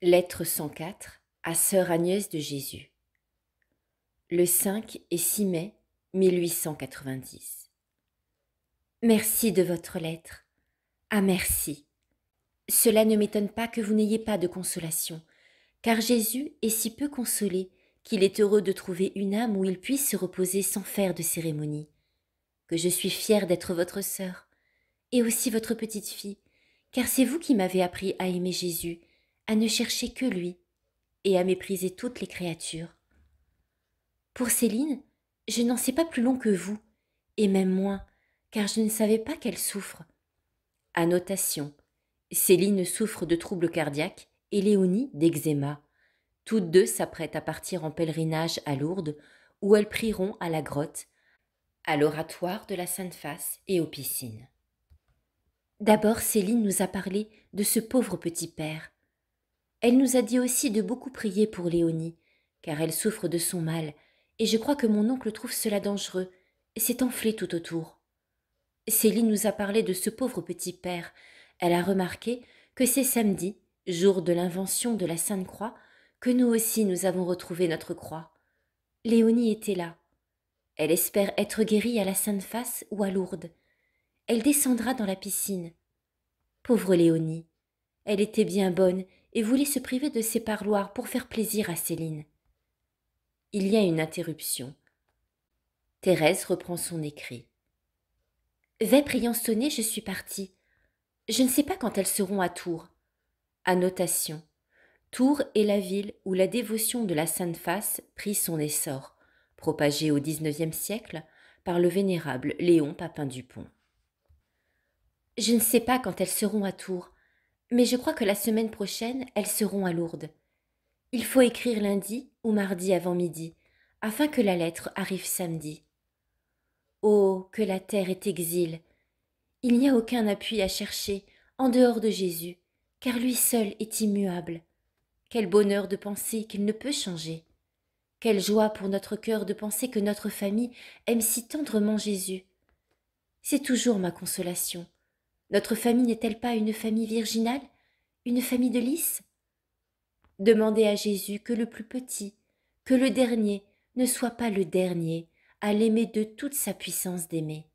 Lettre 104 à sœur Agnès de Jésus. Le 5 et 6 mai 1890. Merci de votre lettre. Ah merci. Cela ne m'étonne pas que vous n'ayez pas de consolation, car Jésus est si peu consolé qu'il est heureux de trouver une âme où il puisse se reposer sans faire de cérémonie. Que je suis fière d'être votre sœur, et aussi votre petite fille, car c'est vous qui m'avez appris à aimer Jésus, à ne chercher que lui, et à mépriser toutes les créatures. Pour Céline, je n'en sais pas plus long que vous, et même moins, car je ne savais pas qu'elle souffre. Annotation. Céline souffre de troubles cardiaques et Léonie d'eczéma. Toutes deux s'apprêtent à partir en pèlerinage à Lourdes, où elles prieront à la grotte, à l'oratoire de la Sainte-Face et aux piscines. D'abord, Céline nous a parlé de ce pauvre petit père. Elle nous a dit aussi de beaucoup prier pour Léonie, car elle souffre de son mal, et je crois que mon oncle trouve cela dangereux, et s'est enflé tout autour. Céline nous a parlé de ce pauvre petit père. Elle a remarqué que c'est samedi, jour de l'invention de la Sainte Croix, que nous aussi nous avons retrouvé notre croix. Léonie était là. Elle espère être guérie à la Sainte-Face ou à Lourdes. Elle descendra dans la piscine. Pauvre Léonie, elle était bien bonne et voulait se priver de ses parloirs pour faire plaisir à Céline. Il y a une interruption. Thérèse reprend son écrit. Vêpres ayant sonné, je suis partie. Je ne sais pas quand elles seront à Tours. Annotation. Tours est la ville où la dévotion de la Sainte-Face prit son essor, propagée au XIXe siècle par le vénérable Léon Papin-Dupont. Je ne sais pas quand elles seront à Tours, mais je crois que la semaine prochaine, elles seront à Lourdes. Il faut écrire lundi ou mardi avant midi, afin que la lettre arrive samedi. Oh, que la terre est exil! Il n'y a aucun appui à chercher en dehors de Jésus, car lui seul est immuable. Quel bonheur de penser qu'il ne peut changer! Quelle joie pour notre cœur de penser que notre famille aime si tendrement Jésus! C'est toujours ma consolation. Notre famille n'est-elle pas une famille virginale, une famille de lys? Demandez à Jésus que le plus petit, que le dernier, ne soit pas le dernier, à l'aimer de toute sa puissance d'aimer.